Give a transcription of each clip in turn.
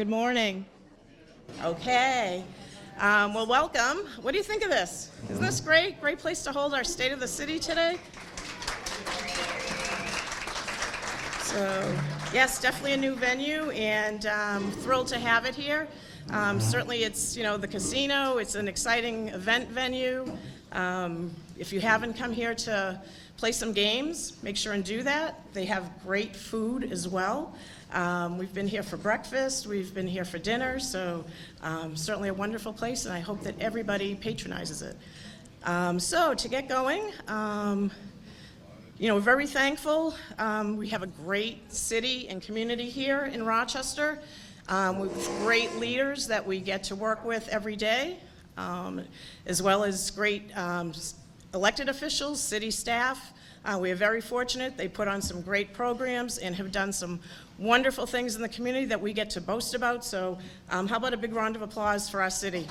Good morning. Okay. Well, welcome. What do you think of this? Isn't this great? Great place to hold our State of the City today. So, yes, definitely a new venue, and thrilled to have it here. Certainly it's, the casino. It's an exciting event venue. If you haven't come here to play some games, make sure and do that. They have great food as well. We've been here for breakfast. We've been here for dinner. So certainly a wonderful place, and I hope that everybody patronizes it. So to get going, we're very thankful. We have a great city and community here in Rochester with great leaders that we get to work with every day, as well as great elected officials, city staff. We are very fortunate. They put on some great programs and have done some wonderful things in the community that we get to boast about. So how about a big round of applause for our city?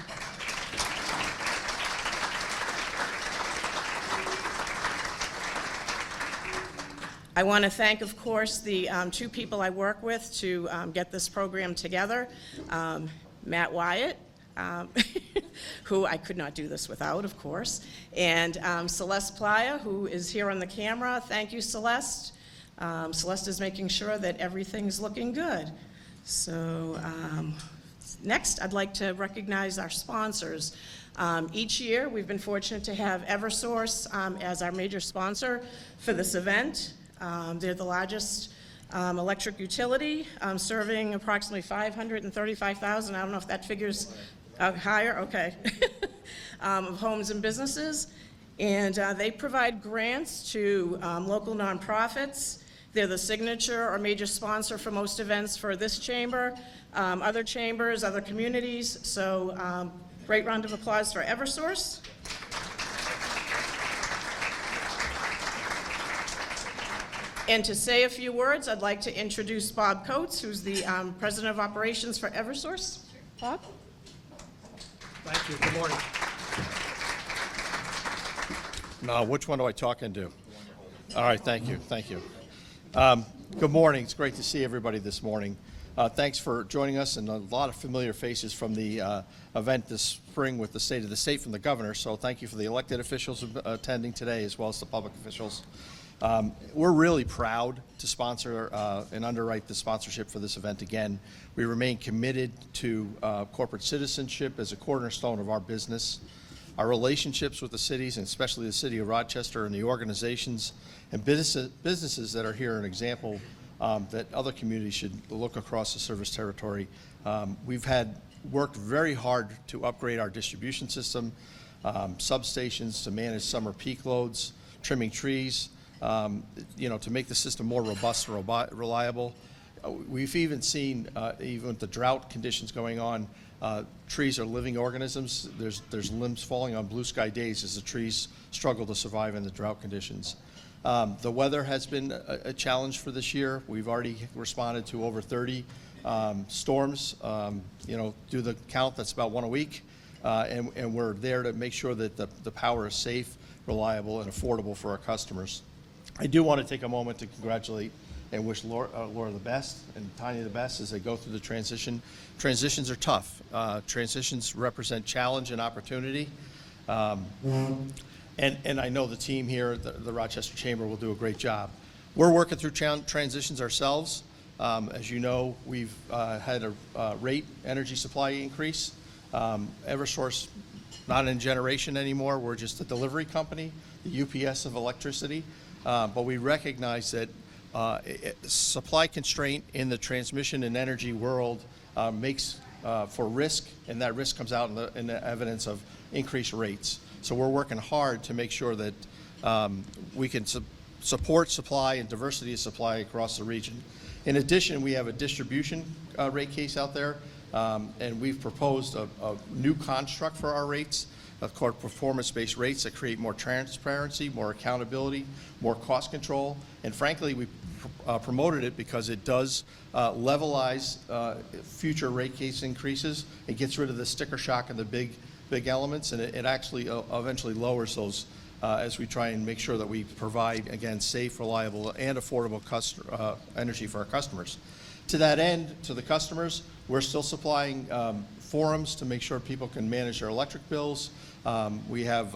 I want to thank, of course, the two people I work with to get this program together. Matt Wyatt, who I could not do this without, of course, and Celeste Playa, who is here on the camera. Thank you, Celeste. Celeste is making sure that everything's looking good. So next, I'd like to recognize our sponsors. Each year, we've been fortunate to have Eversource as our major sponsor for this event. They're the largest electric utility, serving approximately 535,000. I don't know if that figure's higher, okay, of homes and businesses. And they provide grants to local nonprofits. They're the signature or major sponsor for most events for this chamber, other chambers, other communities. So great round of applause for Eversource. And to say a few words, I'd like to introduce Bob Coates, who's the President of Operations for Eversource. Bob? Thank you. Good morning. Now, which one do I talk into? All right, thank you. Thank you. Good morning. It's great to see everybody this morning. Thanks for joining us, and a lot of familiar faces from the event this spring with the State of the State from the governor. So thank you for the elected officials attending today, as well as the public officials. We're really proud to sponsor and underwrite the sponsorship for this event again. We remain committed to corporate citizenship as a cornerstone of our business. Our relationships with the cities, and especially the city of Rochester, and the organizations and businesses that are here are an example that other communities should look across the service territory. We've worked very hard to upgrade our distribution system, substations to manage summer peak loads, trimming trees, to make the system more robust and reliable. We've even seen, even with the drought conditions going on, trees are living organisms. There's limbs falling on blue sky days as the trees struggle to survive in the drought conditions. The weather has been a challenge for this year. We've already responded to over 30 storms. Do the count, that's about one a week. And we're there to make sure that the power is safe, reliable, and affordable for our customers. I do want to take a moment to congratulate and wish Laura the best and Tanya the best as they go through the transition. Transitions are tough. Transitions represent challenge and opportunity. And I know the team here, the Rochester Chamber, will do a great job. We're working through transitions ourselves. As you know, we've had a rate energy supply increase. Eversource, not in generation anymore. We're just a delivery company, the UPS of electricity. But we recognize that supply constraint in the transmission and energy world makes for risk, and that risk comes out in the evidence of increased rates. So we're working hard to make sure that we can support supply and diversity of supply across the region. In addition, we have a distribution rate case out there, and we've proposed a new construct for our rates, called performance-based rates, that create more transparency, more accountability, more cost control, and frankly, we promoted it because it does levelize future rate case increases. It gets rid of the sticker shock and the big elements, and it actually eventually lowers those as we try and make sure that we provide, again, safe, reliable, and affordable energy for our customers. To that end, to the customers, we're still supplying forums to make sure people can manage their electric bills. We have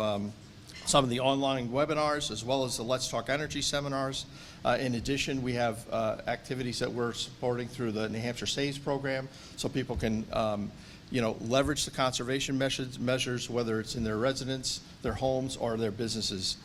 some of the online webinars as well as the Let's Talk Energy seminars. In addition, we have activities that we're supporting through the New Hampshire Saves program so people can leverage the conservation measures, whether it's in their residence, their homes, or their businesses.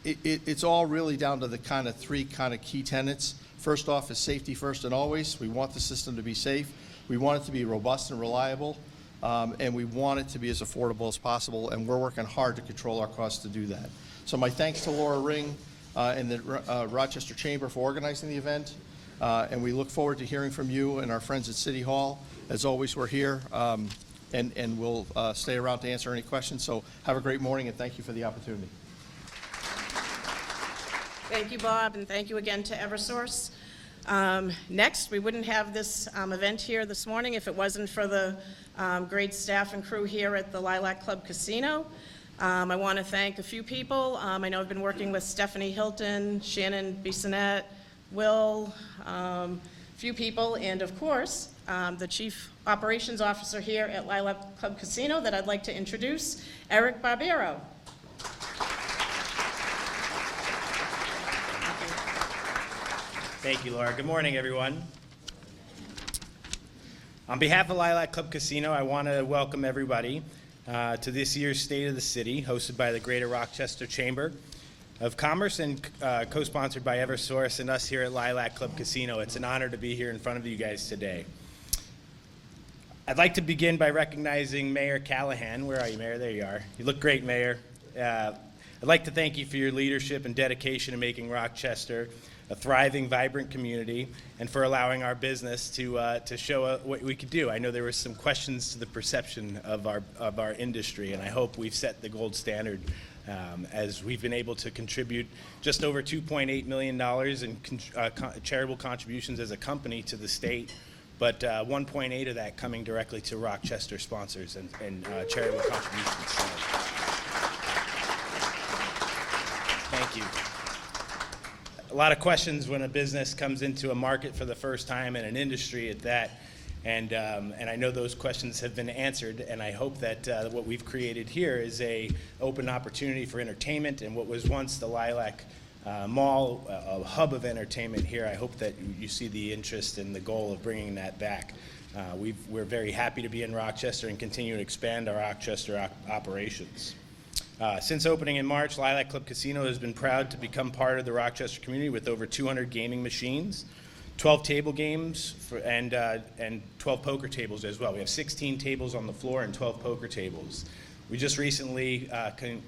It's all really down to the three key tenets. First off is safety first and always. We want the system to be safe. We want it to be robust and reliable. And we want it to be as affordable as possible, and we're working hard to control our costs to do that. So my thanks to Laura Ring and the Rochester Chamber for organizing the event, and we look forward to hearing from you and our friends at City Hall. As always, we're here, and we'll stay around to answer any questions. So have a great morning, and thank you for the opportunity. Thank you, Bob, and thank you again to Eversource. Next, we wouldn't have this event here this morning if it wasn't for the great staff and crew here at the Lilac Club Casino. I want to thank a few people. I know I've been working with Stephanie Hilton, Shannon Bissonette, Will, a few people, and of course, the Chief Operations Officer here at Lilac Club Casino that I'd like to introduce, Eric Barbero. Thank you, Laura. Good morning, everyone. On behalf of Lilac Club Casino, I want to welcome everybody to this year's State of the City, hosted by the Greater Rochester Chamber of Commerce and co-sponsored by Eversource and us here at Lilac Club Casino. It's an honor to be here in front of you guys today. I'd like to begin by recognizing Mayor Callahan. Where are you, Mayor? There you are. You look great, Mayor. I'd like to thank you for your leadership and dedication in making Rochester a thriving, vibrant community, and for allowing our business to show what we could do. I know there were some questions to the perception of our industry, and I hope we've set the gold standard as we've been able to contribute just over $2.8 million in charitable contributions as a company to the state, but 1.8 of that coming directly to Rochester sponsors and charitable contributions. So, thank you. A lot of questions when a business comes into a market for the first time and an industry at that, and I know those questions have been answered, and I hope that what we've created here is a open opportunity for entertainment, and what was once the Lilac Mall, a hub of entertainment here. I hope that you see the interest and the goal of bringing that back. We're very happy to be in Rochester and continue to expand our Rochester operations. Since opening in March, Lilac Club Casino has been proud to become part of the Rochester community with over 200 gaming machines, 12 table games, and 12 poker tables as well. We have 16 tables on the floor and 12 poker tables. We just recently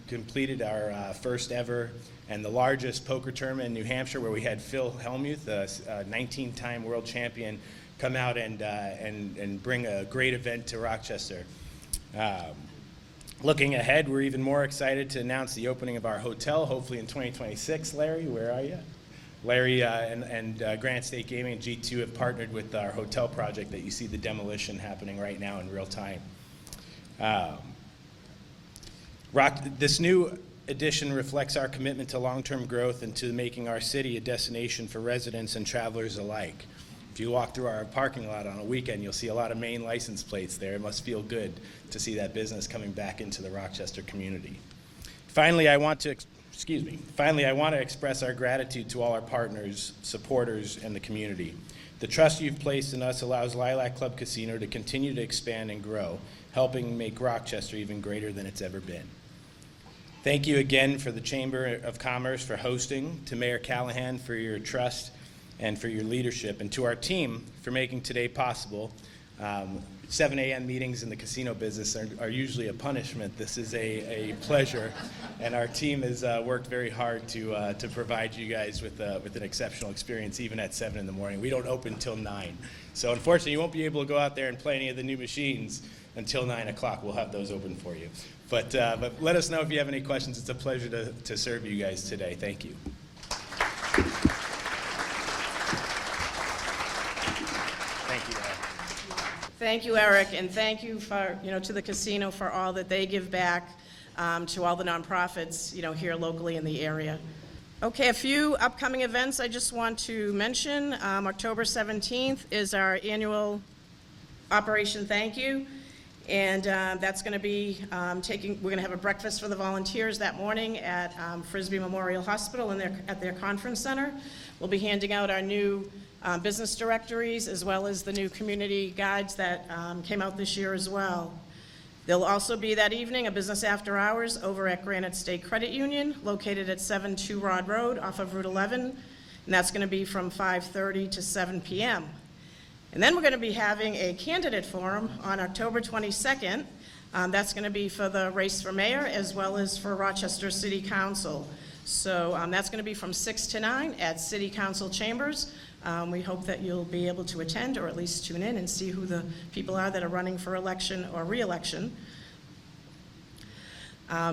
completed our first ever and the largest poker tournament in New Hampshire, where we had Phil Hellmuth, a 19-time world champion, come out and bring a great event to Rochester. Looking ahead, we're even more excited to announce the opening of our hotel, hopefully in 2026. Larry, where are you? Larry and Granite State Gaming and G2 have partnered with our hotel project that you see the demolition happening right now in real time. This new addition reflects our commitment to long-term growth and to making our city a destination for residents and travelers alike. If you walk through our parking lot on a weekend, you'll see a lot of Maine license plates there. It must feel good to see that business coming back into the Rochester community. Finally, I want to express our gratitude to all our partners, supporters, and the community. The trust you've placed in us allows Lilac Club Casino to continue to expand and grow, helping make Rochester even greater than it's ever been. Thank you again for the Chamber of Commerce for hosting, to Mayor Callahan for your trust and for your leadership, and to our team for making today possible. 7 a.m. meetings in the casino business are usually a punishment. This is a pleasure, and our team has worked very hard to provide you guys with an exceptional experience, even at 7 in the morning. We don't open until 9. So unfortunately, you won't be able to go out there and play any of the new machines until 9 o'clock. We'll have those open for you. But let us know if you have any questions. It's a pleasure to serve you guys today. Thank you. Thank you, Eric, and thank you for, to the casino for all that they give back to all the nonprofits, here locally in the area. Okay, a few upcoming events I just want to mention. October 17th is our annual Operation Thank You, and that's going to be we're going to have a breakfast for the volunteers that morning at Frisbee Memorial Hospital at their conference center. We'll be handing out our new business directories as well as the new community guides that came out this year as well. There'll also be that evening a business after hours over at Granite State Credit Union, located at 72 Rod Road off of Route 11, and that's going to be from 5:30 to 7 p.m. And then we're going to be having a candidate forum on October 22nd. That's going to be for the race for mayor as well as for Rochester City Council. So that's going to be from 6 to 9 at City Council Chambers. We hope that you'll be able to attend or at least tune in and see who the people are that are running for election or re-election.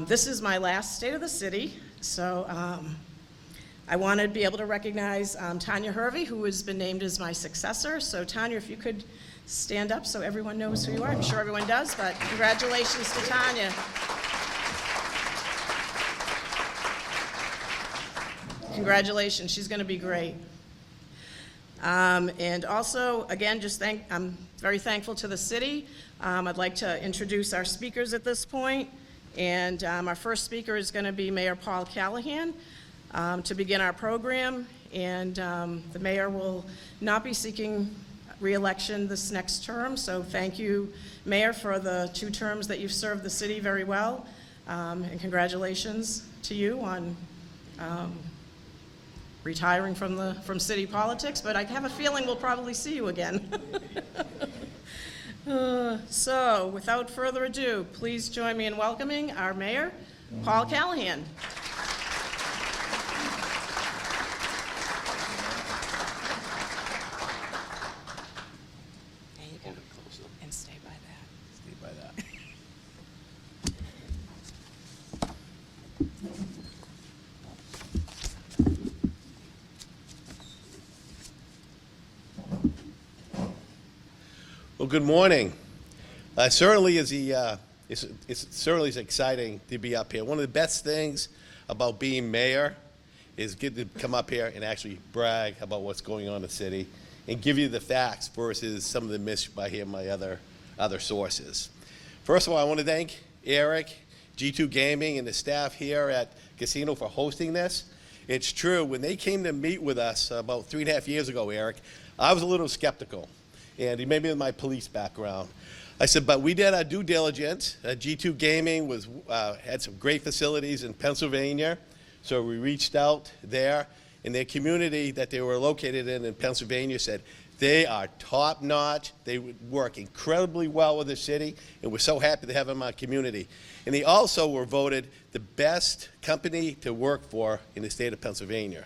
This is my last State of the City, so I want to be able to recognize Tanya Hervey, who has been named as my successor. So Tanya, if you could stand up so everyone knows who you are. I'm sure everyone does, but congratulations to Tanya. Congratulations, she's going to be great. And also, again, I'm very thankful to the city. I'd like to introduce our speakers at this point. And our first speaker is going to be Mayor Paul Callahan to begin our program. And the mayor will not be seeking re-election this next term. So thank you, Mayor, for the 2 terms that you've served the city very well. And congratulations to you on retiring from city politics, but I have a feeling we'll probably see you again. So, without further ado, please join me in welcoming our mayor, Paul Callahan. There you go. And stay by that. Stay by that. Well, good morning. Certainly it's certainly exciting to be up here. One of the best things about being mayor is get to come up here and actually brag about what's going on in the city and give you the facts versus some of the myths I hear my other sources. First of all, I want to thank Eric, G2 Gaming, and the staff here at Casino for hosting this. It's true, when they came to meet with us about 3.5 years ago, Eric, I was a little skeptical. And maybe with my police background. I said, but we did our due diligence. G2 Gaming had some great facilities in Pennsylvania, so we reached out there, and their community that they were located in Pennsylvania said they are top-notch. They work incredibly well with the city, and we're so happy to have them in our community. And they also were voted the best company to work for in the state of Pennsylvania.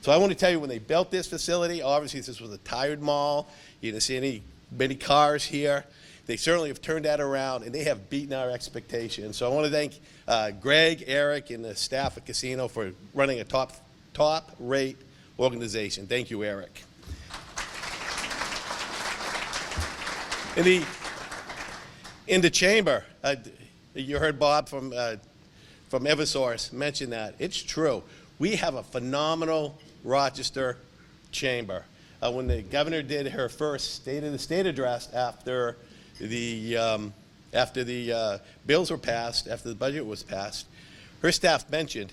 So I want to tell you, when they built this facility, obviously this was a tired mall. You didn't see many cars here. They certainly have turned that around, and they have beaten our expectations. So I want to thank Greg, Eric, and the staff at Casino for running a top-rate organization. Thank you, Eric. In the chamber, you heard Bob from Eversource mention that. It's true. We have a phenomenal Rochester chamber. When the governor did her first State of the State address after the bills were passed, after the budget was passed, her staff mentioned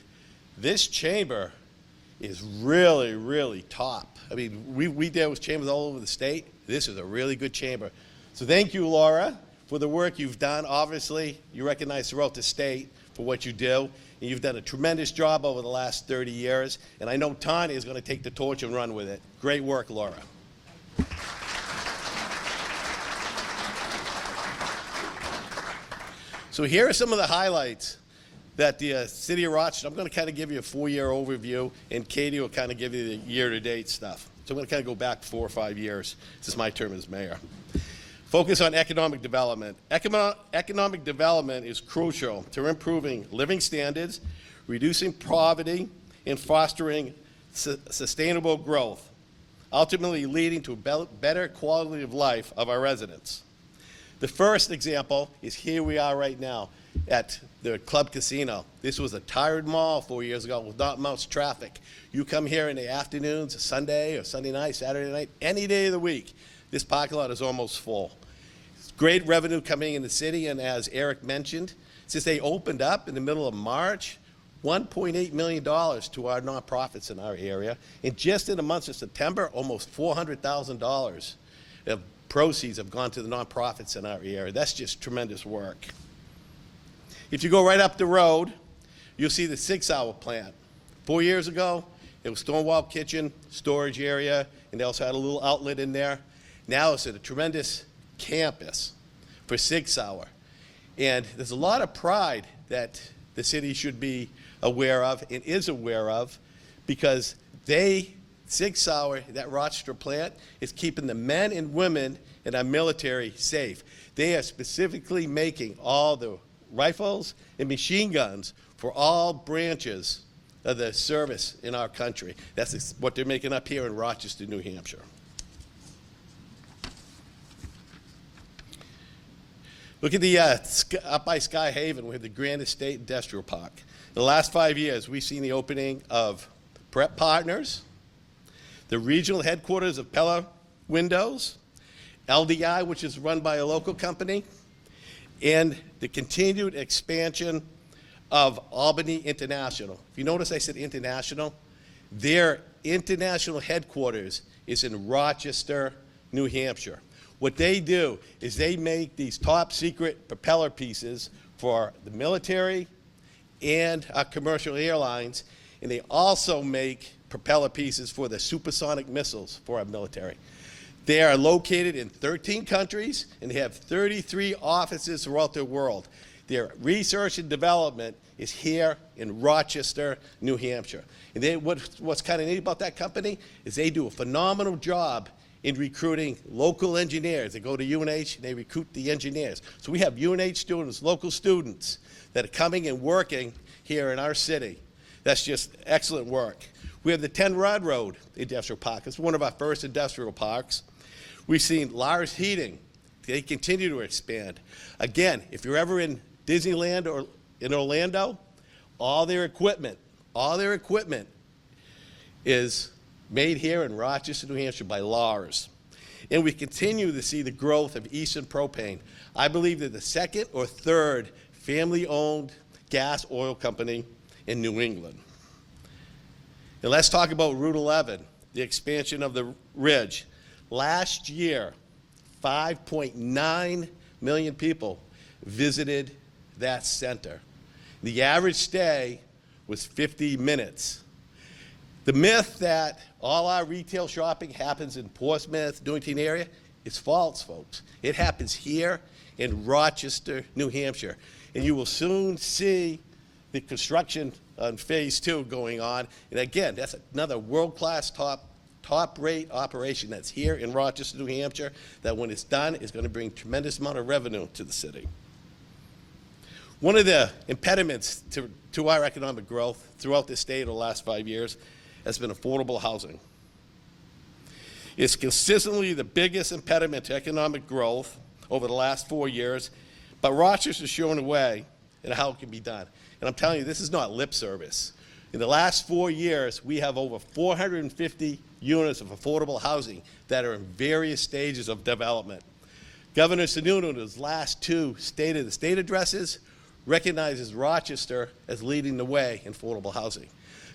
this chamber is really, really top. I mean, we deal with chambers all over the state. This is a really good chamber. So thank you, Laura, for the work you've done. Obviously, you recognize throughout the state for what you do. And you've done a tremendous job over the last 30 years. And I know Tanya is going to take the torch and run with it. Great work, Laura. So here are some of the highlights that the city of Rochester, I'm going to kind of give you a 4-year overview, and Katie will kind of give you the year-to-date stuff. So I'm going to kind of go back 4 or 5 years. This is my term as mayor. Focus on economic development. Economic development is crucial to improving living standards, reducing poverty, and fostering sustainable growth, ultimately leading to a better quality of life of our residents. The first example is here we are right now. at the Club Casino. This was a tired mall 4 years ago with not much traffic. You come here in the afternoons, Sunday or Sunday night, Saturday night, any day of the week, this parking lot is almost full. It's great revenue coming in the city, and as Eric mentioned, since they opened up in the middle of March, $1.8 million to our nonprofits in our area. And just in the month of September, almost $400,000 of proceeds have gone to the nonprofits in our area. That's just tremendous work. If you go right up the road, you'll see the 6 Hour plant. 4 years ago, it was Stonewall Kitchen, storage area, and they also had a little outlet in there. Now it's a tremendous campus for 6 Hour. And there's a lot of pride that the city should be aware of and is aware of, because 6 Hour, that Rochester plant, is keeping the men and women in our military safe. They are specifically making all the rifles and machine guns for all branches of the service in our country. That's what they're making up here in Rochester, New Hampshire. Look at the up by Sky Haven, we have the Grand Estate Industrial Park. In the last 5 years, we've seen the opening of Prep Partners, the regional headquarters of Pella Windows, LDI, which is run by a local company, and the continued expansion of Albany International. If you notice I said international, their international headquarters is in Rochester, New Hampshire. What they do is they make these top secret propeller pieces for the military and commercial airlines, and they also make propeller pieces for the supersonic missiles for our military. They are located in 13 countries, and they have 33 offices throughout the world. Their research and development is here in Rochester, New Hampshire. And what's kind of neat about that company is they do a phenomenal job in recruiting local engineers. They go to UNH and they recruit the engineers. So we have UNH students, local students, that are coming and working here in our city. That's just excellent work. We have the 10 Rod Road Industrial Park. It's one of our first industrial parks. We've seen Lars Heating. They continue to expand. Again, if you're ever in Disneyland or in Orlando, all their equipment is made here in Rochester, New Hampshire by Lars. And we continue to see the growth of Eastern Propane. I believe they're the second or third family-owned gas oil company in New England. And let's talk about Route 11, the expansion of the Ridge. Last year, 5.9 million people visited that center. The average stay was 50 minutes. The myth that all our retail shopping happens in Portsmouth, Newington area is false, folks. It happens here in Rochester, New Hampshire. And you will soon see the construction on Phase 2 going on. And again, that's another world-class top-rate operation that's here in Rochester, New Hampshire, that when it's done is going to bring tremendous amount of revenue to the city. One of the impediments to our economic growth throughout the state over the last 5 years has been affordable housing. It's consistently the biggest impediment to economic growth over the last 4 years, but Rochester's shown a way in how it can be done. And I'm telling you, this is not lip service. In the last 4 years, we have over 450 units of affordable housing that are in various stages of development. Governor Sununu, in his last 2 State of the State addresses, recognizes Rochester as leading the way in affordable housing.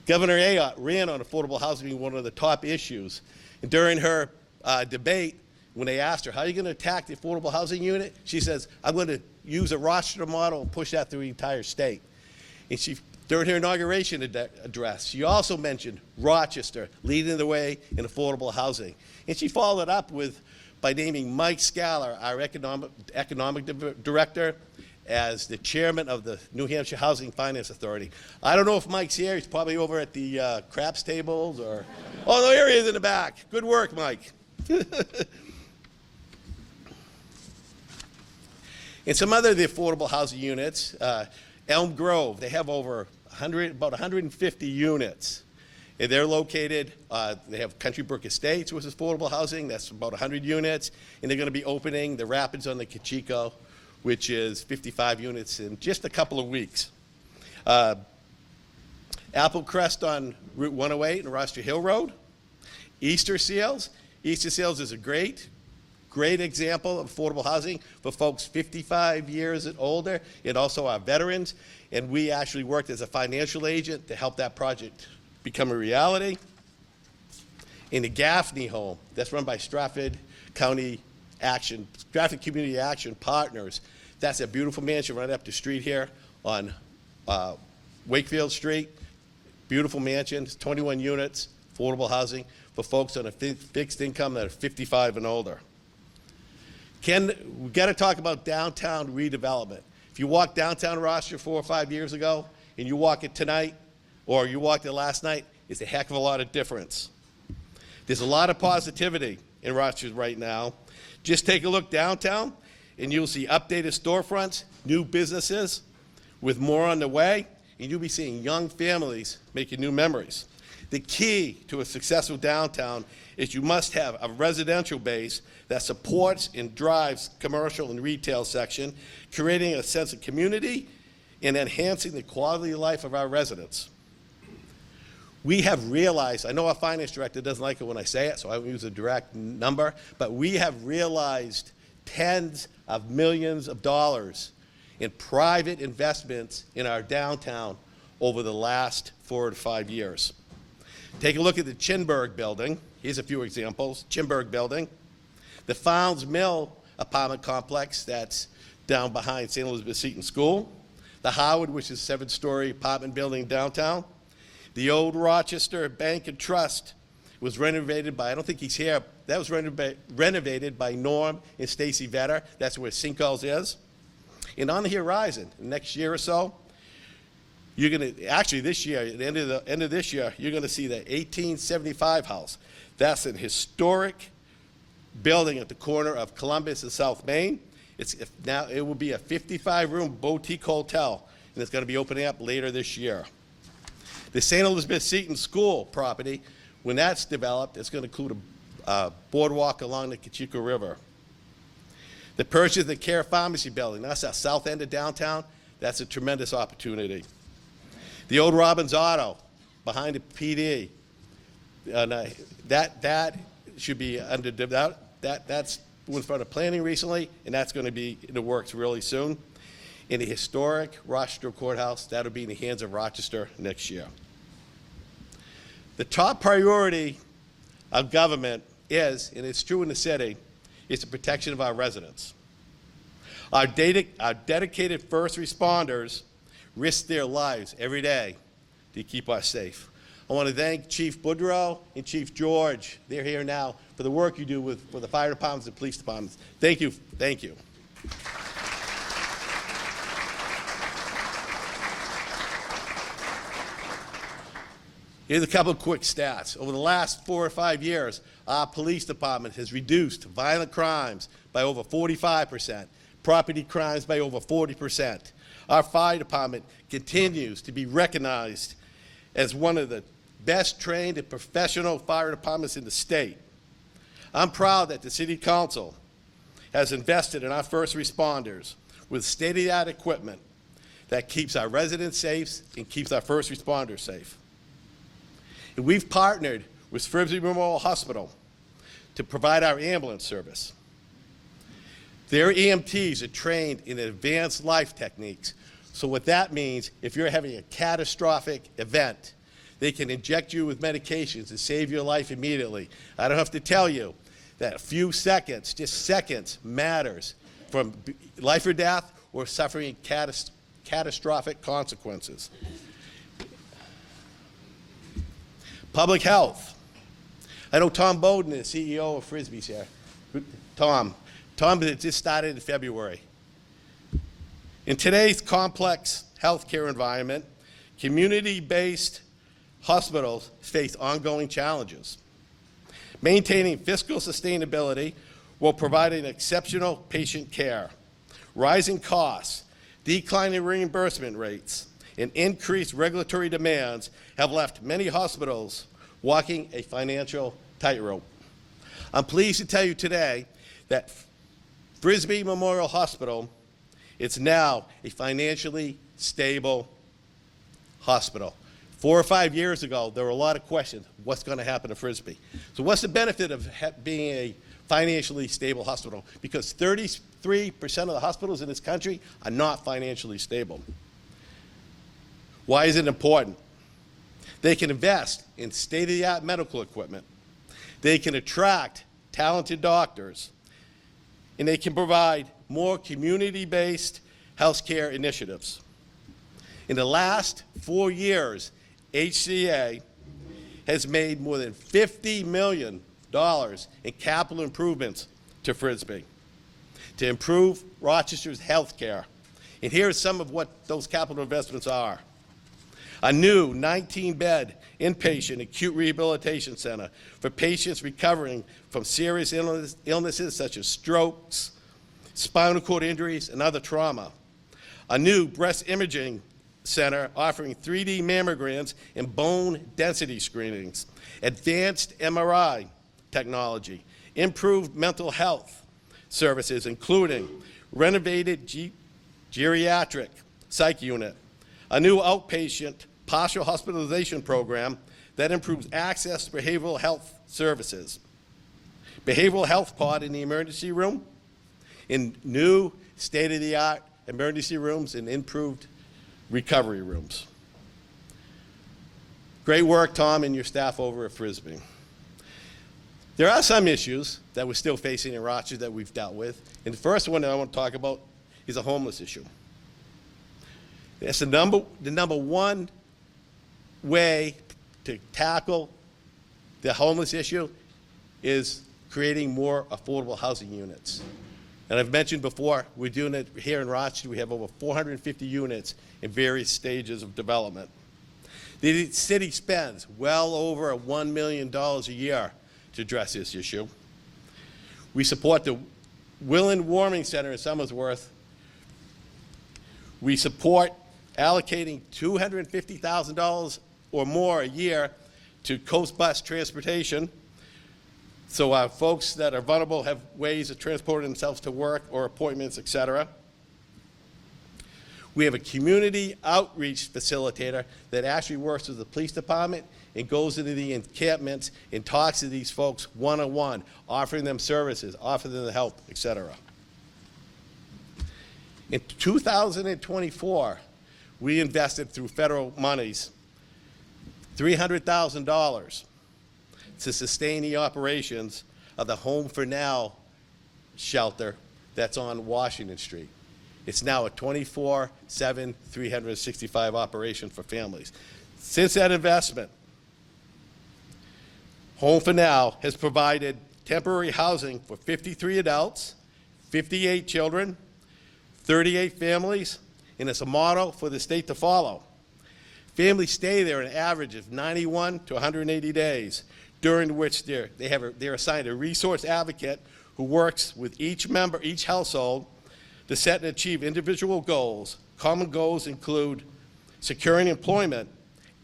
Governor Ayotte ran on affordable housing being one of the top issues. And during her debate, when they asked her, how are you going to attack the affordable housing unit? She says, I'm going to use a Rochester model and push that through the entire state. And during her inauguration address, she also mentioned Rochester leading the way in affordable housing. And she followed up by naming Mike Scaler, our economic director, as the chairman of the New Hampshire Housing Finance Authority. I don't know if Mike's here. He's probably over at the craps tables or... Oh, no, here he is in the back. Good work, Mike. And some other of the affordable housing units, Elm Grove, they have about 150 units. And they're located, they have Country Brook Estates, which is affordable housing. That's about 100 units. And they're going to be opening the Rapids on the Cachiko which is 55 units in just a couple of weeks. Apple Crest on Route 108 and Rochester Hill Road. Easter Seals. Easter Seals is a great example of affordable housing for folks 55 years and older, and also our veterans. And we actually worked as a financial agent to help that project become a reality. In the Gaffney home, that's run by Stratford Community Action Partners. That's a beautiful mansion right up the street here on Wakefield Street. Beautiful mansion, it's 21 units, affordable housing for folks on a fixed income that are 55 and older. We got to talk about downtown redevelopment. If you walk downtown Rochester 4 or 5 years ago, and you walk it tonight, or you walked it last night, it's a heck of a lot of difference. There's a lot of positivity in Rochester right now. Just take a look downtown, and you'll see updated storefronts, new businesses, with more on the way, and you'll be seeing young families making new memories. The key to a successful downtown is you must have a residential base that supports and drives commercial and retail section, creating a sense of community and enhancing the quality of life of our residents. We have realized, I know our finance director doesn't like it when I say it, so I won't use a direct number, but we have realized tens of millions of dollars in private investments in our downtown over the last 4 to 5 years. Take a look at the Chinburg building. Here's a few examples. Chinburg building. The Founds Mill apartment complex that's down behind St. Elizabeth Seton School. The Howard, which is a 7-story apartment building downtown. The old Rochester Bank and Trust was renovated by, I don't think he's here, that was renovated by Norm and Stacy Vetter. That's where Sinkles is. And on the horizon, next year or so, you're going to, actually this year, at the end of this year, you're going to see the 1875 house. That's an historic building at the corner of Columbus and South Main. Now it will be a 55-room boutique hotel, and it's going to be opening up later this year. The St. Elizabeth Seton School property, when that's developed, it's going to include a boardwalk along the Cachiko River. The purchase of the Care Pharmacy building, that's at south end of downtown, that's a tremendous opportunity. The old Robbins Auto behind the PD, that should be under, that's in front of planning recently, and that's going to be in the works really soon. In the historic Rochester Courthouse, that'll be in the hands of Rochester next year. The top priority of government is, and it's true in the city, is the protection of our residents. Our dedicated first responders risk their lives every day to keep us safe. I want to thank Chief Boudreau and Chief George. They're here now for the work you do for the fire departments and police departments. Thank you. Thank you. Here's a couple of quick stats. Over the last 4 or 5 years, our police department has reduced violent crimes by over 45%, property crimes by over 40%. Our fire department continues to be recognized as one of the best trained and professional fire departments in the state. I'm proud that the City Council has invested in our first responders with state-of-the-art equipment that keeps our residents safe and keeps our first responders safe. And we've partnered with Frisbee Memorial Hospital to provide our ambulance service. Their EMTs are trained in advanced life techniques. So what that means, if you're having a catastrophic event, they can inject you with medications to save your life immediately. I don't have to tell you that a few seconds, just seconds, matters from life or death or suffering catastrophic consequences. Public health. I know Tom Bowden, the CEO of Frisbee's here. Tom just started in February. In today's complex healthcare environment, community-based hospitals face ongoing challenges. Maintaining fiscal sustainability while providing exceptional patient care. Rising costs, declining reimbursement rates, and increased regulatory demands have left many hospitals walking a financial tightrope. I'm pleased to tell you today that Frisbee Memorial Hospital It's now a financially stable hospital. 4 or 5 years ago, there were a lot of questions, what's going to happen to Frisbee? So what's the benefit of being a financially stable hospital? Because 33% of the hospitals in this country are not financially stable. Why is it important? They can invest in state-of-the-art medical equipment. They can attract talented doctors, and they can provide more community-based healthcare initiatives. In the last 4 years, HCA has made more than $50 million in capital improvements to Frisbee to improve Rochester's health care. And here are some of what those capital investments are. A new 19-bed inpatient acute rehabilitation center for patients recovering from serious illnesses such as strokes, spinal cord injuries, and other trauma. A new breast imaging center offering 3D mammograms and bone density screenings, advanced MRI technology, improved mental health services, including renovated geriatric psych unit, a new outpatient partial hospitalization program that improves access to behavioral health services, behavioral health pod in the emergency room, in new state-of-the-art emergency rooms and improved recovery rooms. Great work, Tom, and your staff over at Frisbee. There are some issues that we're still facing in Rochester that we've dealt with, and the first one that I want to talk about is a homeless issue. That's the number one way to tackle the homeless issue is creating more affordable housing units. And I've mentioned before, we're doing it here in Rochester. We have over 450 units in various stages of development. The city spends well over $1 million a year to address this issue. We support the Willand Warming Center in Somersworth. We support allocating $250,000 or more a year to coast bus transportation, so our folks that are vulnerable have ways of transporting themselves to work or appointments, etc. We have a community outreach facilitator that actually works with the police department and goes into the encampments and talks to these folks one-on-one, offering them services, offering them the help, etc. In 2024, we invested through federal monies $300,000 to sustain the operations of the Home for Now shelter that's on Washington Street. It's now a 24/7, 365 operation for families. Since that investment, Home for Now has provided temporary housing for 53 adults, 58 children, 38 families, and it's a model for the state to follow. Families stay there an average of 91 to 180 days, during which they're assigned a resource advocate who works with each member, each household, to set and achieve individual goals. Common goals include securing employment,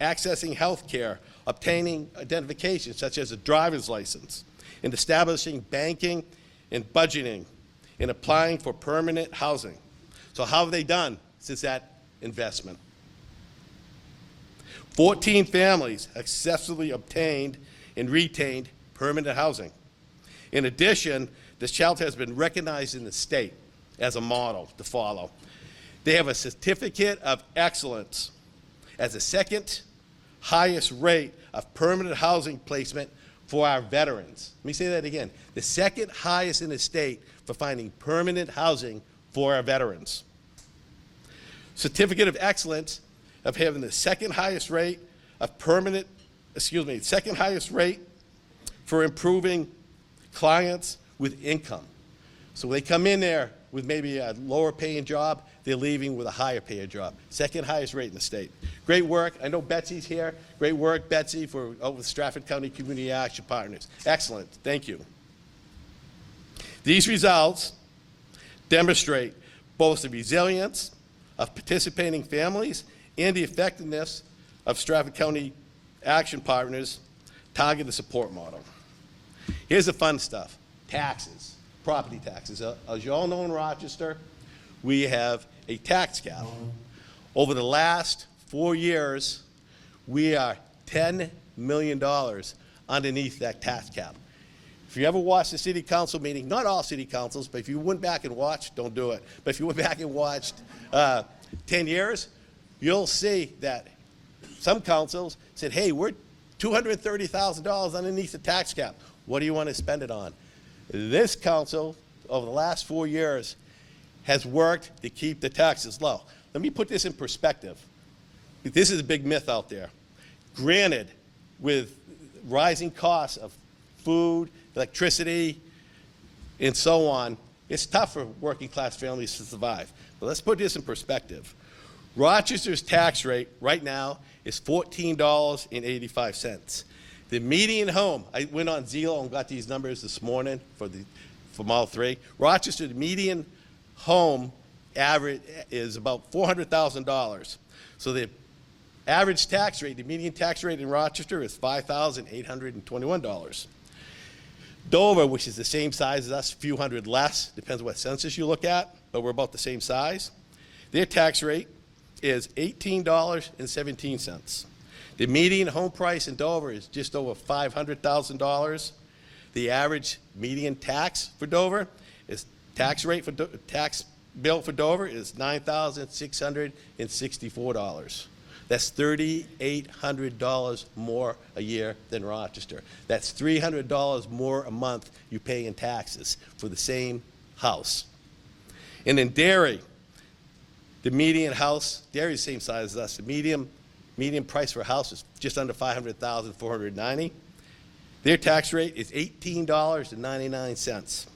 accessing health care, obtaining identification such as a driver's license, and establishing banking and budgeting, and applying for permanent housing. So how have they done since that investment? 14 families have successfully obtained and retained permanent housing. In addition, this shelter has been recognized in the state as a model to follow. They have a certificate of excellence as the second highest rate of permanent housing placement for our veterans. Let me say that again. The second highest in the state for finding permanent housing for our veterans. Certificate of excellence of having the second highest rate of second highest rate for improving clients with income. So when they come in there with maybe a lower paying job, they're leaving with a higher paying job. Second highest rate in the state. Great work. I know Betsy's here. Great work, Betsy, with Stratford County Community Action Partners. Excellent. Thank you. These results demonstrate both the resilience of participating families and the effectiveness of Stratford County Action Partners targeted support model. Here's the fun stuff. Taxes, property taxes. As you all know in Rochester, we have a tax cap. Over the last 4 years, we are $10 million underneath that tax cap. If you ever watched a city council meeting, not all city councils, but if you went back and watched, don't do it, but if you went back and watched 10 years, you'll see that some councils said, hey, we're $230,000 underneath the tax cap. What do you want to spend it on? This council, over the last 4 years, has worked to keep the taxes low. Let me put this in perspective. This is a big myth out there. Granted, with rising costs of food, electricity, and so on, it's tough for working class families to survive. But let's put this in perspective. Rochester's tax rate right now is $14.85. The median home, I went on Zillow and got these numbers this morning for Model 3. Rochester, the median home average is about $400,000. So the average tax rate, the median tax rate in Rochester is $5,821. Dover, which is the same size as us, a few hundred less, depends what census you look at, but we're about the same size. Their tax rate is $18.17. The median home price in Dover is just over $500,000. The average median tax for Dover is tax bill for Dover is $9,664. That's $3,800 more a year than Rochester. That's $300 more a month you pay in taxes for the same house. And in Derry, the median house, Derry's the same size as us, the median price for a house is just under $500,490. Their tax rate is $18.99.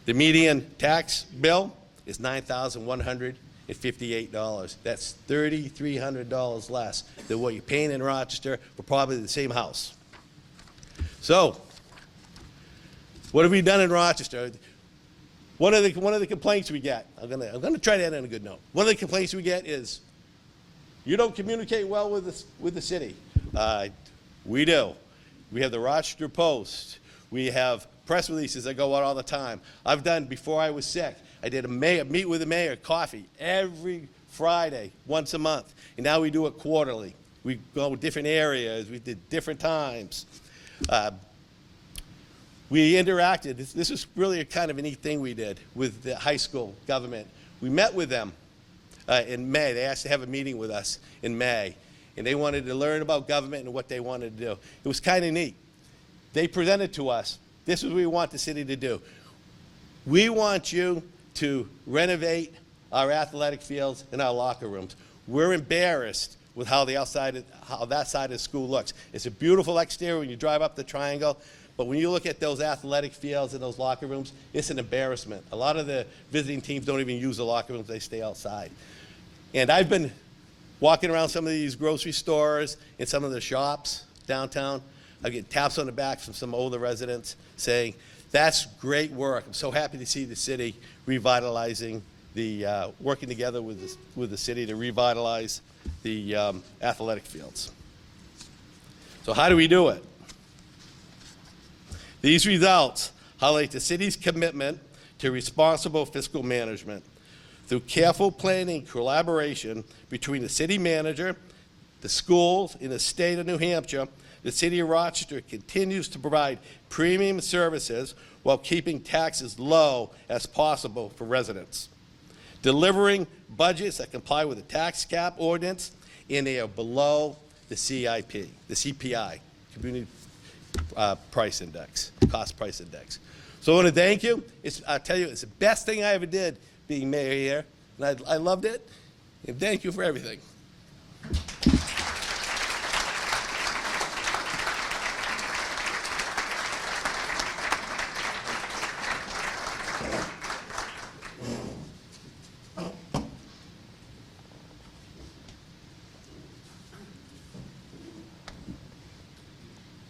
The median tax bill is $9,158. That's $3,300 less than what you're paying in Rochester for probably the same house. So, what have we done in Rochester? One of the complaints we get, I'm gonna try to end on a good note. One of the complaints we get is, you don't communicate well with the city. We do. We have the Rochester Post. We have press releases that go out all the time. I've done, before I was sick, I did a meet with the mayor, coffee, every Friday, once a month. And now we do it quarterly. We go to different areas. We did different times. We interacted. This is really a kind of a neat thing we did with the high school government. We met with them in May. They asked to have a meeting with us in May. And they wanted to learn about government and what they wanted to do. It was kind of neat. They presented to us, this is what we want the city to do. We want you to renovate our athletic fields and our locker rooms. We're embarrassed with how that side of the school looks. It's a beautiful exterior when you drive up the triangle, but when you look at those athletic fields and those locker rooms, it's an embarrassment. A lot of the visiting teams don't even use the locker rooms, they stay outside. And I've been walking around some of these grocery stores and some of the shops downtown. I get taps on the back from some older residents saying, that's great work. I'm so happy to see the city revitalizing working together with the city to revitalize the athletic fields. So how do we do it? These results highlight the city's commitment to responsible fiscal management. Through careful planning and collaboration between the city manager, the schools, and the state of New Hampshire, the city of Rochester continues to provide premium services while keeping taxes low as possible for residents. Delivering budgets that comply with the tax cap ordinance, and they are below the CIP, the CPI, Community Price Index, Cost Price Index. So I want to thank you. I tell you, it's the best thing I ever did being mayor here, and I loved it, and thank you for everything.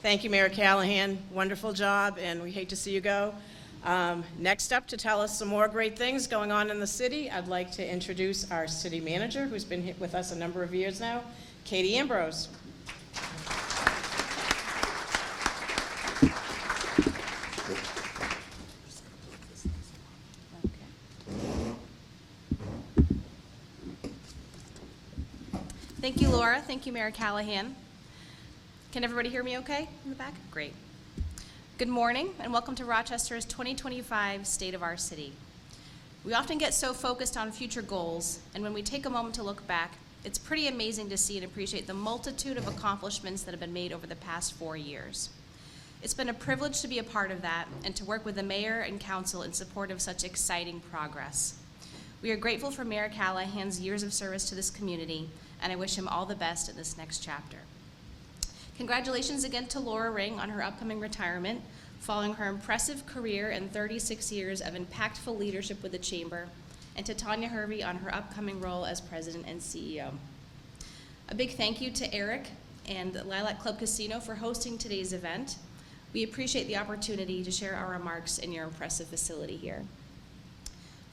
Thank you, Mayor Callahan. Wonderful job, and we hate to see you go. Next up, to tell us some more great things going on in the city, I'd like to introduce our city manager, who's been with us a number of years now, Katie Ambrose. Thank you, Laura. Thank you, Mayor Callahan. Can everybody hear me okay in the back? Great. Good morning, and welcome to Rochester's 2025 State of Our City. We often get so focused on future goals, and when we take a moment to look back, it's pretty amazing to see and appreciate the multitude of accomplishments that have been made over the past 4 years. It's been a privilege to be a part of that and to work with the mayor and council in support of such exciting progress. We are grateful for Mayor Callahan's years of service to this community, and I wish him all the best in this next chapter. Congratulations again to Laura Ring on her upcoming retirement, following her impressive career and 36 years of impactful leadership with the Chamber, and to Tanya Hervey on her upcoming role as President and CEO. A big thank you to Eric and Lilac Club Casino for hosting today's event. We appreciate the opportunity to share our remarks in your impressive facility here.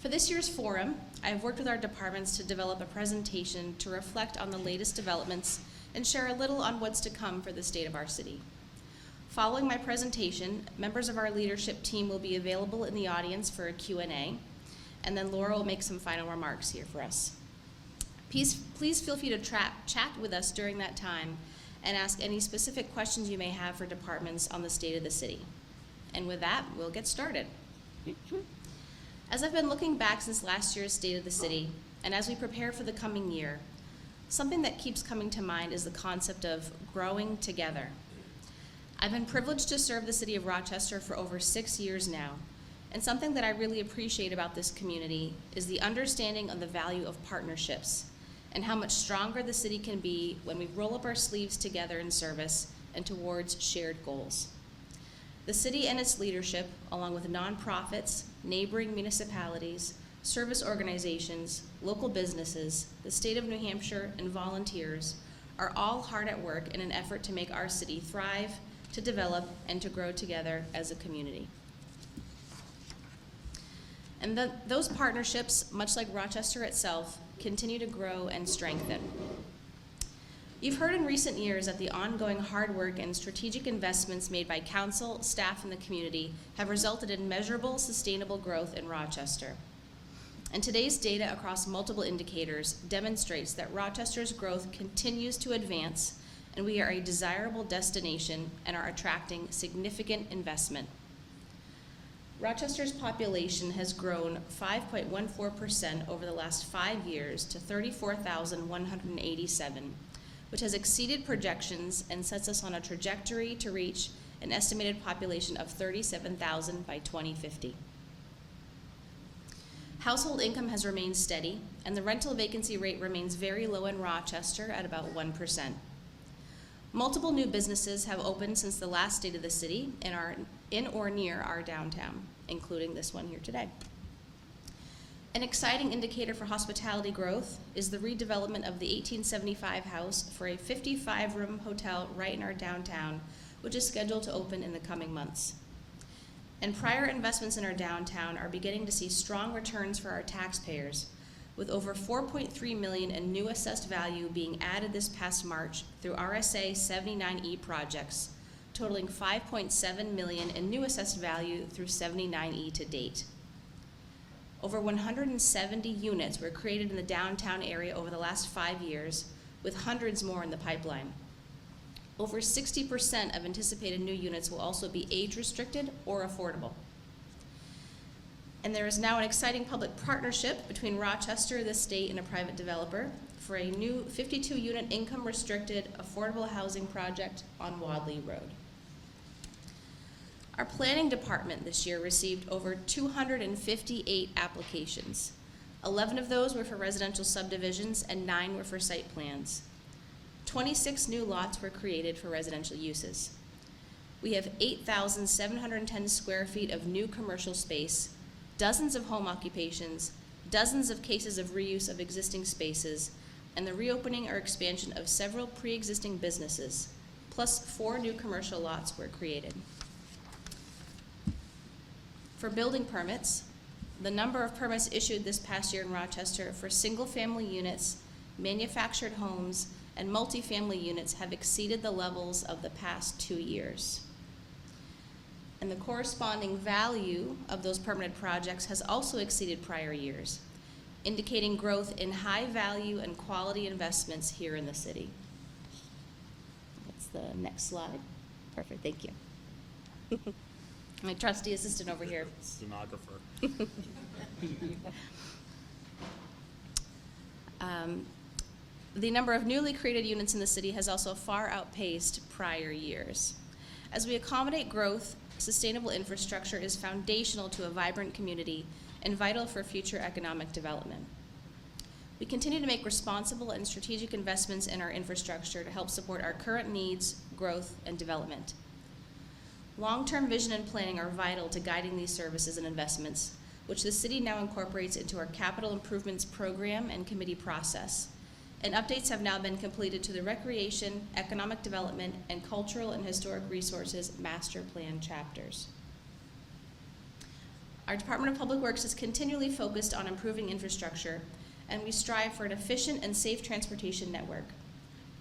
For this year's forum, I have worked with our departments to develop a presentation to reflect on the latest developments and share a little on what's to come for the state of our city. Following my presentation, members of our leadership team will be available in the audience for a Q&A, and then Laura will make some final remarks here for us. Please feel free to chat with us during that time and ask any specific questions you may have for departments on the state of the city. And with that, we'll get started. As I've been looking back since last year's State of the City, and as we prepare for the coming year, something that keeps coming to mind is the concept of growing together. I've been privileged to serve the city of Rochester for over 6 years now, and something that I really appreciate about this community is the understanding of the value of partnerships and how much stronger the city can be when we roll up our sleeves together in service and towards shared goals. The city and its leadership, along with nonprofits, neighboring municipalities, service organizations, local businesses, the state of New Hampshire, and volunteers are all hard at work in an effort to make our city thrive, to develop, and to grow together as a community. And those partnerships, much like Rochester itself, continue to grow and strengthen. You've heard in recent years that the ongoing hard work and strategic investments made by council, staff, and the community have resulted in measurable, sustainable growth in Rochester. And today's data across multiple indicators demonstrates that Rochester's growth continues to advance, and we are a desirable destination and are attracting significant investment. Rochester's population has grown 5.14% over the last 5 years to 34,187, which has exceeded projections and sets us on a trajectory to reach an estimated population of 37,000 by 2050. Household income has remained steady, and the rental vacancy rate remains very low in Rochester at about 1%. Multiple new businesses have opened since the last State of the City and are in or near our downtown, including this one here today. An exciting indicator for hospitality growth is the redevelopment of the 1875 house for a 55-room hotel right in our downtown, which is scheduled to open in the coming months. And prior investments in our downtown are beginning to see strong returns for our taxpayers, with over $4.3 million in new assessed value being added this past March through RSA 79E projects, totaling $5.7 million in new assessed value through 79E to date. Over 170 units were created in the downtown area over the last 5 years, with hundreds more in the pipeline. Over 60% of anticipated new units will also be age-restricted or affordable. And there is now an exciting public partnership between Rochester, the state, and a private developer for a new 52-unit income-restricted affordable housing project on Wadley Road. Our planning department this year received over 258 applications. 11 of those were for residential subdivisions and 9 were for site plans. 26 new lots were created for residential uses. We have 8,710 square feet of new commercial space, dozens of home occupations, dozens of cases of reuse of existing spaces, and the reopening or expansion of several pre-existing businesses, plus 4 new commercial lots were created. For building permits, the number of permits issued this past year in Rochester for single-family units, manufactured homes, and multifamily units have exceeded the levels of the past 2 years. And the corresponding value of those permanent projects has also exceeded prior years. indicating growth in high value and quality investments here in the city. That's the next slide. Perfect, thank you. My trusty assistant over here. Stenographer. The number of newly created units in the city has also far outpaced prior years. As we accommodate growth, sustainable infrastructure is foundational to a vibrant community and vital for future economic development. We continue to make responsible and strategic investments in our infrastructure to help support our current needs, growth, and development. Long-term vision and planning are vital to guiding these services and investments, which the city now incorporates into our capital improvements program and committee process. And updates have now been completed to the Recreation, Economic Development, and Cultural and Historic Resources Master Plan chapters. Our Department of Public Works is continually focused on improving infrastructure, and we strive for an efficient and safe transportation network.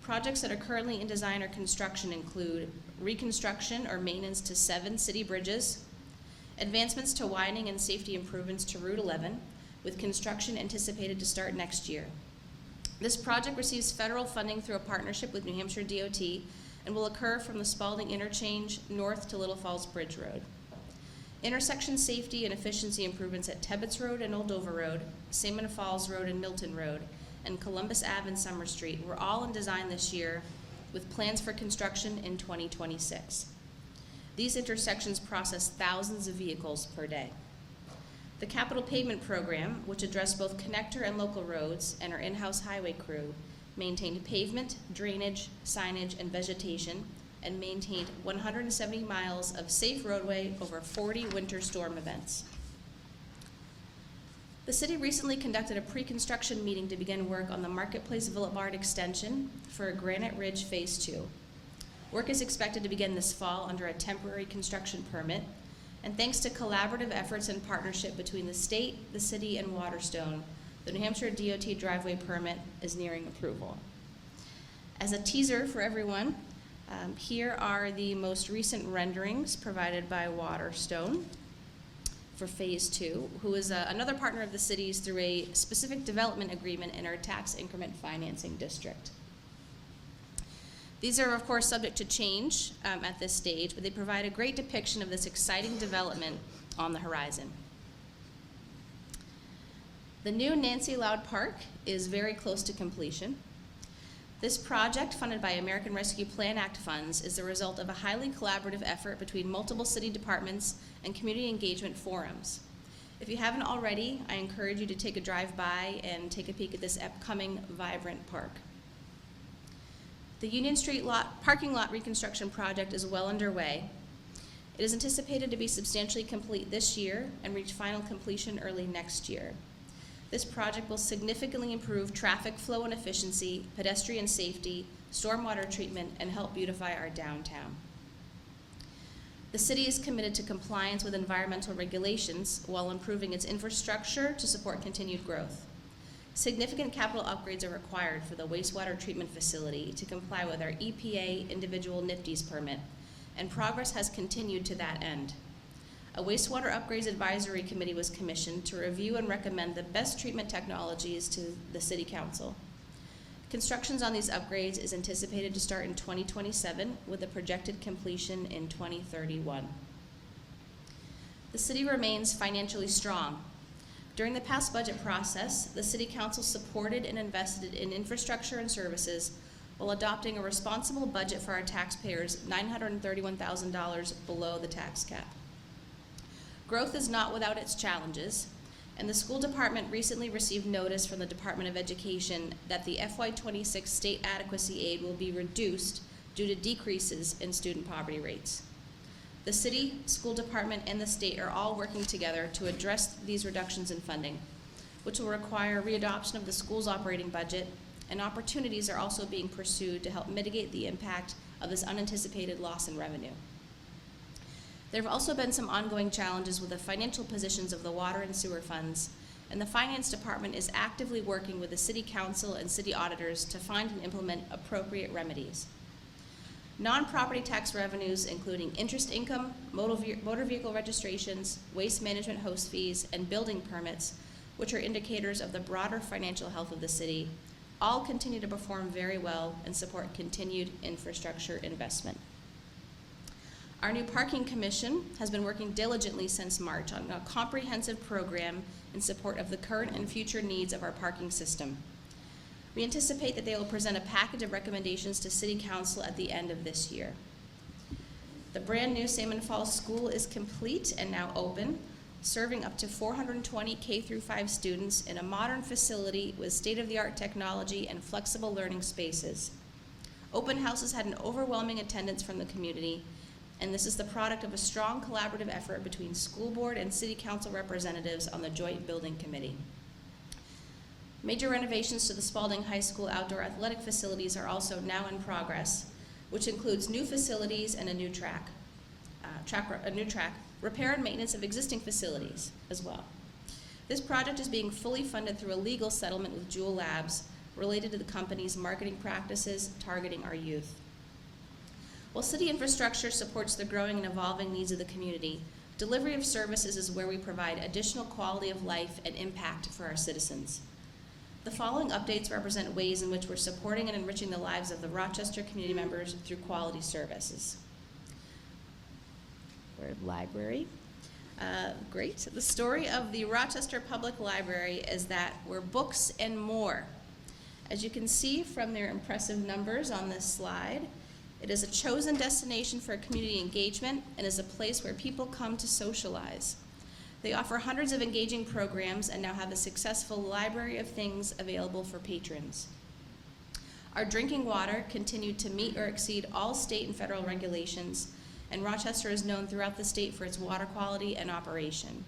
Projects that are currently in design or construction include reconstruction or maintenance to 7 city bridges, advancements to widening and safety improvements to Route 11, with construction anticipated to start next year. This project receives federal funding through a partnership with New Hampshire DOT and will occur from the Spalding Interchange north to Little Falls Bridge Road. Intersection safety and efficiency improvements at Tebbets Road and Old Dover Road, Salmon Falls Road and Milton Road, and Columbus Ave and Summer Street were all in design this year, with plans for construction in 2026. These intersections process thousands of vehicles per day. The capital pavement program, which addressed both connector and local roads and our in-house highway crew, maintained pavement, drainage, signage, and vegetation, and maintained 170 miles of safe roadway over 40 winter storm events. The city recently conducted a pre-construction meeting to begin work on the Marketplace Boulevard extension for Granite Ridge Phase 2. Work is expected to begin this fall under a temporary construction permit, and thanks to collaborative efforts and partnership between the state, the city, and Waterstone, the New Hampshire DOT driveway permit is nearing approval. As a teaser for everyone, here are the most recent renderings provided by Waterstone for Phase 2, who is another partner of the city's through a specific development agreement in our tax increment financing district. These are, of course, subject to change at this stage, but they provide a great depiction of this exciting development on the horizon. The new Nancy Loud Park is very close to completion. This project, funded by American Rescue Plan Act funds, is the result of a highly collaborative effort between multiple city departments and community engagement forums. If you haven't already, I encourage you to take a drive by and take a peek at this upcoming vibrant park. The Union Street parking lot reconstruction project is well underway. It is anticipated to be substantially complete this year and reach final completion early next year. This project will significantly improve traffic flow and efficiency, pedestrian safety, stormwater treatment, and help beautify our downtown. The city is committed to compliance with environmental regulations while improving its infrastructure to support continued growth. Significant capital upgrades are required for the wastewater treatment facility to comply with our EPA individual NIPDES permit, and progress has continued to that end. A wastewater upgrades advisory committee was commissioned to review and recommend the best treatment technologies to the City Council. Construction on these upgrades is anticipated to start in 2027 with a projected completion in 2031. The city remains financially strong. During the past budget process, the City Council supported and invested in infrastructure and services while adopting a responsible budget for our taxpayers, $931,000 below the tax cap. Growth is not without its challenges, and the school department recently received notice from the Department of Education that the FY26 state adequacy aid will be reduced due to decreases in student poverty rates. The city, school department, and the state are all working together to address these reductions in funding, which will require readoption of the school's operating budget, and opportunities are also being pursued to help mitigate the impact of this unanticipated loss in revenue. There have also been some ongoing challenges with the financial positions of the water and sewer funds, and the finance department is actively working with the city council and city auditors to find and implement appropriate remedies. Non-property tax revenues, including interest income, motor vehicle registrations, waste management host fees, and building permits, which are indicators of the broader financial health of the city, all continue to perform very well and support continued infrastructure investment. Our new Parking Commission has been working diligently since March on a comprehensive program in support of the current and future needs of our parking system. We anticipate that they will present a package of recommendations to City Council at the end of this year. The brand new Salmon Falls School is complete and now open, serving up to 420 K-5 students in a modern facility with state-of-the-art technology and flexible learning spaces. Open houses had an overwhelming attendance from the community, and this is the product of a strong collaborative effort between school board and city council representatives on the joint building committee. Major renovations to the Spalding High School outdoor athletic facilities are also now in progress, which includes new facilities and a new track, repair and maintenance of existing facilities as well. This project is being fully funded through a legal settlement with Jewel Labs related to the company's marketing practices targeting our youth. While city infrastructure supports the growing and evolving needs of the community, delivery of services is where we provide additional quality of life and impact for our citizens. The following updates represent ways in which we're supporting and enriching the lives of the Rochester community members through quality services. We're library. Great. The story of the Rochester Public Library is that we're books and more. As you can see from their impressive numbers on this slide, it is a chosen destination for community engagement and is a place where people come to socialize. They offer hundreds of engaging programs and now have a successful library of things available for patrons. Our drinking water continued to meet or exceed all state and federal regulations, and Rochester is known throughout the state for its water quality and operation.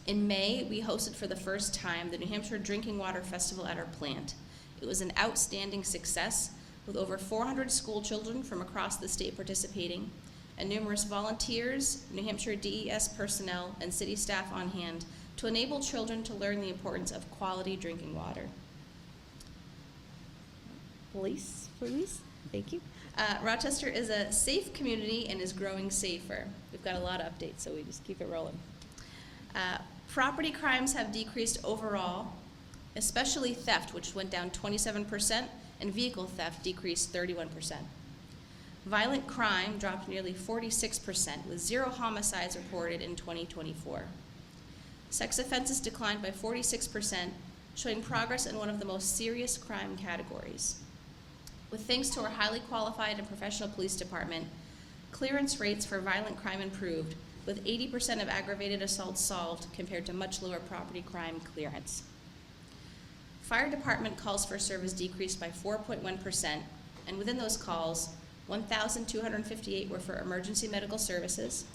In May, we hosted for the first time the New Hampshire Drinking Water Festival at our plant. It was an outstanding success, with over 400 school children from across the state participating, and numerous volunteers, New Hampshire DES personnel, and city staff on hand to enable children to learn the importance of quality drinking water. Police, please. Thank you. Rochester is a safe community and is growing safer. We've got a lot of updates, so we just keep it rolling. Property crimes have decreased overall, especially theft, which went down 27%, and vehicle theft decreased 31%. Violent crime dropped nearly 46%, with 0 homicides reported in 2024. Sex offenses declined by 46%, showing progress in one of the most serious crime categories. With thanks to our highly qualified and professional police department, clearance rates for violent crime improved, with 80% of aggravated assaults solved compared to much lower property crime clearance. Fire department calls for service decreased by 4.1%, and within those calls, 1,258 were for emergency medical services,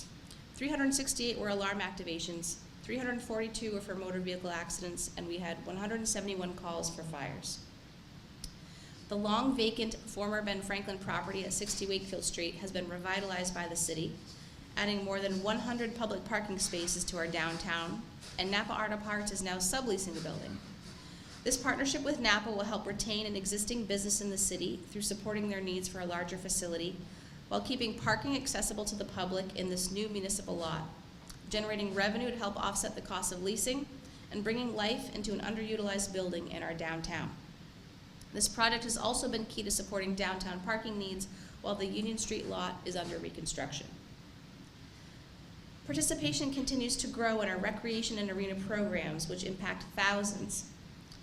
368 were alarm activations, 342 were for motor vehicle accidents, and we had 171 calls for fires. The long vacant former Ben Franklin property at 60 Wakefield Street has been revitalized by the city, adding more than 100 public parking spaces to our downtown, and Napa Art Parts is now subleasing the building. This partnership with Napa will help retain an existing business in the city through supporting their needs for a larger facility, while keeping parking accessible to the public in this new municipal lot, generating revenue to help offset the cost of leasing, and bringing life into an underutilized building in our downtown. This project has also been key to supporting downtown parking needs while the Union Street lot is under reconstruction. Participation continues to grow in our recreation and arena programs, which impact thousands.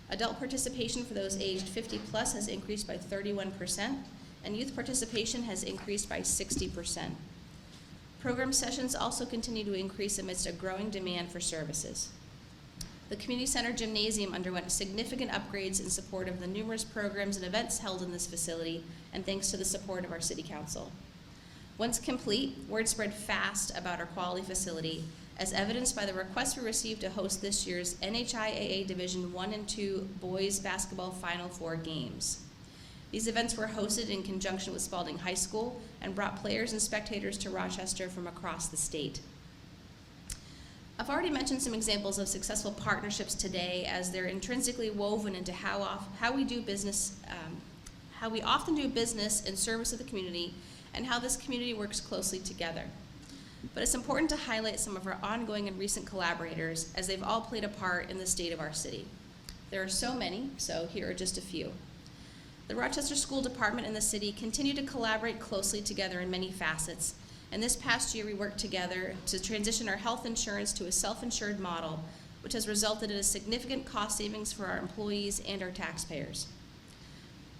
Adult participation for those aged 50 plus has increased by 31%, and youth participation has increased by 60%. Program sessions also continue to increase amidst a growing demand for services. The community center gymnasium underwent significant upgrades in support of the numerous programs and events held in this facility, and thanks to the support of our city council. Once complete, word spread fast about our quality facility, as evidenced by the request we received to host this year's NHIAA Division I and II Boys Basketball Final Four games. These events were hosted in conjunction with Spalding High School and brought players and spectators to Rochester from across the state. I've already mentioned some examples of successful partnerships today, as they're intrinsically woven into how we do business, how we often do business in service of the community, and how this community works closely together. but it's important to highlight some of our ongoing and recent collaborators, as they've all played a part in the state of our city. There are so many, so here are just a few. The Rochester School Department and the city continue to collaborate closely together in many facets, and this past year we worked together to transition our health insurance to a self-insured model, which has resulted in a significant cost savings for our employees and our taxpayers.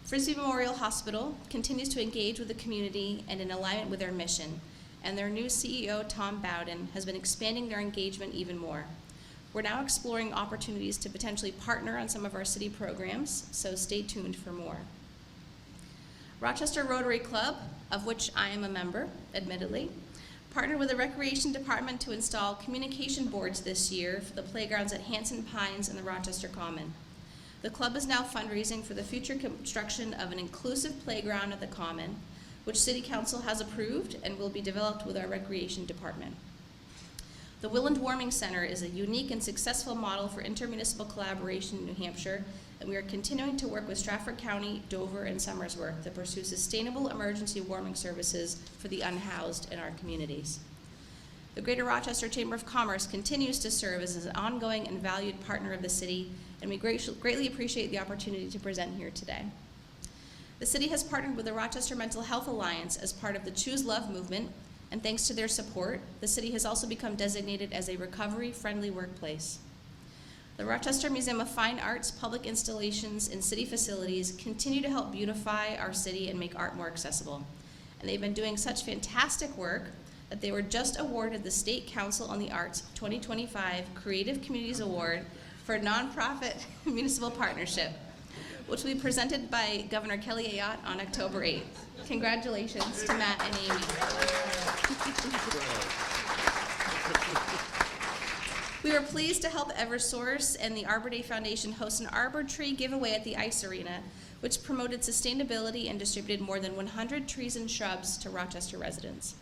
Frisbee Memorial Hospital continues to engage with the community and in alignment with their mission, and their new CEO, Tom Bowden, has been expanding their engagement even more. We're now exploring opportunities to potentially partner on some of our city programs, so stay tuned for more. Rochester Rotary Club, of which I am a member, admittedly, partnered with the Recreation Department to install communication boards this year for the playgrounds at Hanson Pines and the Rochester Common. The club is now fundraising for the future construction of an inclusive playground at the Common, which City Council has approved and will be developed with our Recreation Department. The Willand Warming Center is a unique and successful model for intermunicipal collaboration in New Hampshire, and we are continuing to work with Stratford County, Dover, and Somersworth to pursue sustainable emergency warming services for the unhoused in our communities. The Greater Rochester Chamber of Commerce continues to serve as an ongoing and valued partner of the city, and we greatly appreciate the opportunity to present here today. The city has partnered with the Rochester Mental Health Alliance as part of the Choose Love movement, and thanks to their support, the city has also become designated as a recovery-friendly workplace. The Rochester Museum of Fine Arts public installations in city facilities continue to help beautify our city and make art more accessible. And they've been doing such fantastic work that they were just awarded the State Council on the Arts 2025 Creative Communities Award for Nonprofit Municipal Partnership, which will be presented by Governor Kelly Ayotte on October 8th. Congratulations to Matt and Amy. We were pleased to help Eversource and the Arbor Day Foundation host an Arbor Tree giveaway at the Ice Arena, which promoted sustainability and distributed more than 100 trees and shrubs to Rochester residents.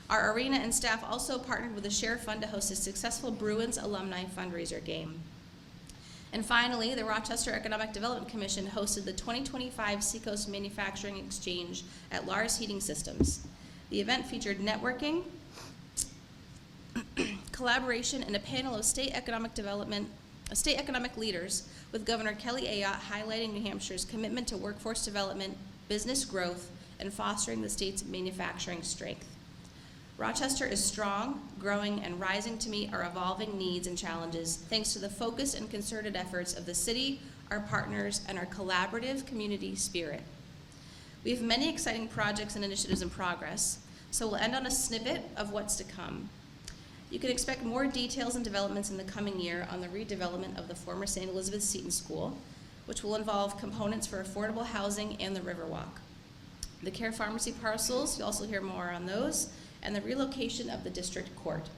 Our arena and staff also partnered with the Share Fund to host a successful Bruins alumni fundraiser game. And finally, the Rochester Economic Development Commission hosted the 2025 Seacoast Manufacturing Exchange at Lars Heating Systems. The event featured networking, collaboration, and a panel of state economic leaders with Governor Kelly Ayotte highlighting New Hampshire's commitment to workforce development, business growth, and fostering the state's manufacturing strength. Rochester is strong, growing, and rising to meet our evolving needs and challenges thanks to the focused and concerted efforts of the city, our partners, and our collaborative community spirit. We have many exciting projects and initiatives in progress, so we'll end on a snippet of what's to come. You can expect more details and developments in the coming year on the redevelopment of the former St. Elizabeth Seton School, which will involve components for affordable housing and the Riverwalk. The Care Pharmacy parcels, you'll also hear more on those, and the relocation of the district court.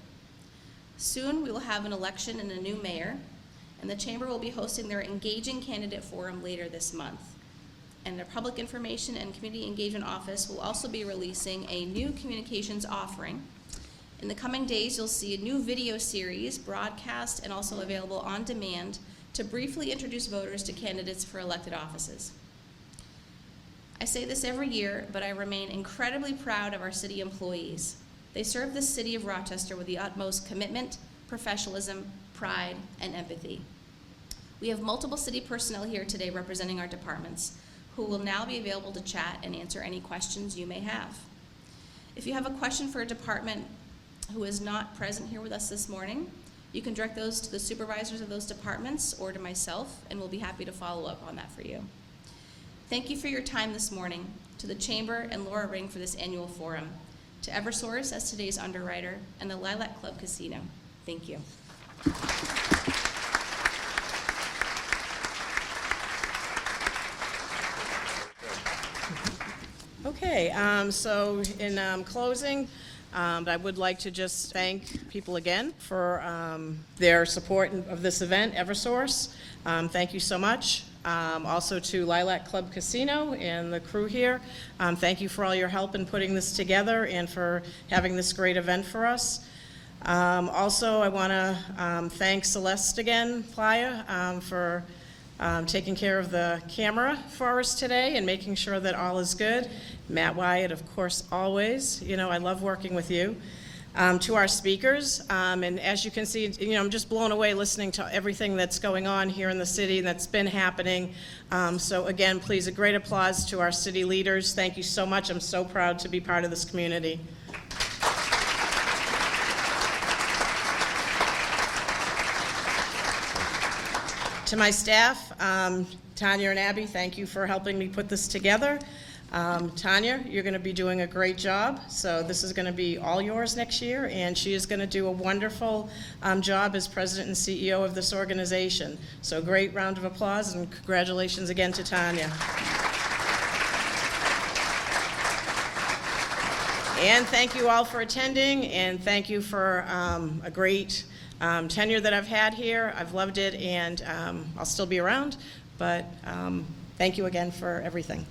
Soon we will have an election and a new mayor, and the Chamber will be hosting their Engaging Candidate Forum later this month. And the Public Information and Community Engagement Office will also be releasing a new communications offering. In the coming days, you'll see a new video series broadcast and also available on demand to briefly introduce voters to candidates for elected offices. I say this every year, but I remain incredibly proud of our city employees. They serve the city of Rochester with the utmost commitment, professionalism, pride, and empathy. We have multiple city personnel here today representing our departments, who will now be available to chat and answer any questions you may have. If you have a question for a department who is not present here with us this morning, you can direct those to the supervisors of those departments or to myself, and we'll be happy to follow up on that for you. Thank you for your time this morning, to the Chamber and Laura Ring for this annual forum, to Eversource as today's underwriter, and the Lilac Club Casino. Thank you. Okay, so in closing, I would like to just thank people again for their support of this event, Eversource. Thank you so much. Also to Lilac Club Casino and the crew here. Thank you for all your help in putting this together and for having this great event for us. Also, I want to thank Celeste again, Playa, for taking care of the camera for us today and making sure that all is good. Matt Wyatt, of course, always. You know, I love working with you. To our speakers, and as you can see, you know, I'm just blown away listening to everything that's going on here in the city that's been happening. So again, please, a great applause to our city leaders. Thank you so much. I'm so proud to be part of this community. To my staff, Tanya and Abby, thank you for helping me put this together. Tanya, you're going to be doing a great job, so this is going to be all yours next year, and she is going to do a wonderful job as president and CEO of this organization. So great round of applause, and congratulations again to Tanya. And thank you all for attending, and thank you for a great tenure that I've had here. I've loved it, and I'll still be around, but thank you again for everything.